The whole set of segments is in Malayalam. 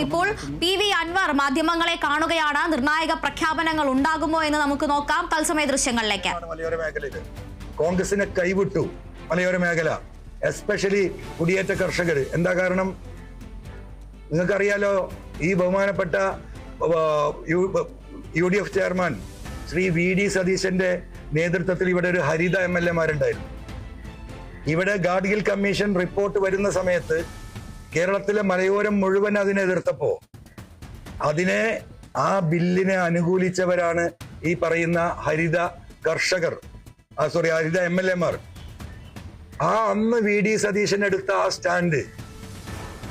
ഇപ്പോൾ PV അൻവർ മാധ്യമങ്ങളെ കാണുകയാണ്. നിർണായക പ്രഖ്യാപനങ്ങൾ ഉണ്ടാകുമോ എന്ന് നമുക്ക് നോക്കാം. തത്സമയ ദൃശ്യങ്ങളിലേക്ക്. മലയോര മേഖലയിൽ കോൺഗ്രസിനെ കൈവിട്ടു മലയോര മേഖല, എസ്പെഷ്യലി കുടിയേറ്റ കർഷകർ. എന്താ കാരണം? നിങ്ങൾക്കറിയാലോ, ഈ ബഹുമാനപ്പെട്ട UDF ചെയർമാൻ ശ്രീ VD സതീശന്റെ നേതൃത്വത്തിൽ ഇവിടെ ഒരു ഹരിത MLA-മാരുണ്ടായിരുന്നു. ഇവിടെ ഗാഡ്ഗിൽ കമ്മീഷൻ റിപ്പോർട്ട് വരുന്ന സമയത്ത് കേരളത്തിലെ മലയോരം മുഴുവൻ അതിനെ എതിർത്തപ്പോ ആ ബില്ലിനെ അനുകൂലിച്ചവരാണ് ഈ പറയുന്ന ഹരിത MLA-മാർ. അന്ന് VD സതീശൻ എടുത്ത ആ സ്റ്റാൻഡ്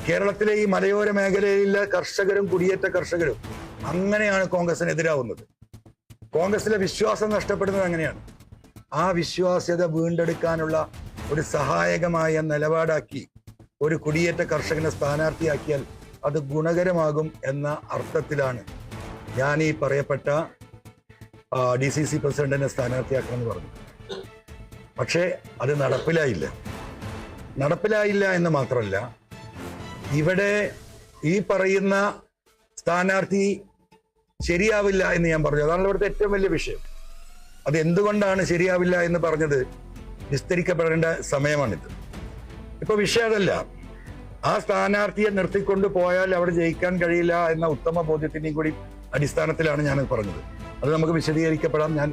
കേരളത്തിലെ ഈ മലയോര മേഖലയിലെ കർഷകരും കുടിയേറ്റ കർഷകരും അങ്ങനെയാണ് കോൺഗ്രസിനെതിരാവുന്നത്. കോൺഗ്രസിലെ വിശ്വാസം നഷ്ടപ്പെടുന്നത് അങ്ങനെയാണ്. ആ വിശ്വാസ്യത വീണ്ടെടുക്കാനുള്ള ഒരു സഹായകമായ നിലപാടാക്കി ഒരു കുടിയേറ്റ കർഷകനെ സ്ഥാനാർത്ഥിയാക്കിയാൽ അത് ഗുണകരമാകും എന്ന അർത്ഥത്തിലാണ് ഞാൻ ഈ പറയപ്പെട്ട DCC പ്രസിഡന്റിനെ സ്ഥാനാർത്ഥിയാക്കണമെന്ന് പറഞ്ഞു. പക്ഷേ അത് നടപ്പിലായില്ല എന്ന് മാത്രമല്ല, ഇവിടെ ഈ പറയുന്ന സ്ഥാനാർത്ഥി ശരിയാവില്ല എന്ന് ഞാൻ പറഞ്ഞു. അതാണ് ഇവിടുത്തെ ഏറ്റവും വലിയ വിഷയം. അത് എന്തുകൊണ്ടാണ് ശരിയാവില്ല എന്ന് പറഞ്ഞത് വിസ്തരിക്കപ്പെടേണ്ട സമയമാണിത്. ഇപ്പൊ വിഷയം അതല്ല. ആ സ്ഥാനാർത്ഥിയെ നിർത്തിക്കൊണ്ട് പോയാൽ അവിടെ ജയിക്കാൻ കഴിയില്ല എന്ന ഉത്തമ ബോധ്യത്തിന്റെയും കൂടി അടിസ്ഥാനത്തിലാണ് ഞാൻ പറഞ്ഞത്. അത് നമുക്ക് വിശദീകരിക്കപ്പെടാം. ഞാൻ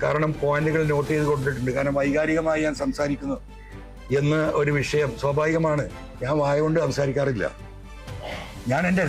കാരണം പോയിന്റുകൾ നോട്ട് ചെയ്ത് കൊണ്ടിട്ടുണ്ട്. കാരണം വൈകാരികമായി ഞാൻ സംസാരിക്കുന്നു എന്ന് ഒരു വിഷയം സ്വാഭാവികമാണ്. ഞാൻ വായ കൊണ്ട് സംസാരിക്കാറില്ല. ഞാൻ എൻ്റെ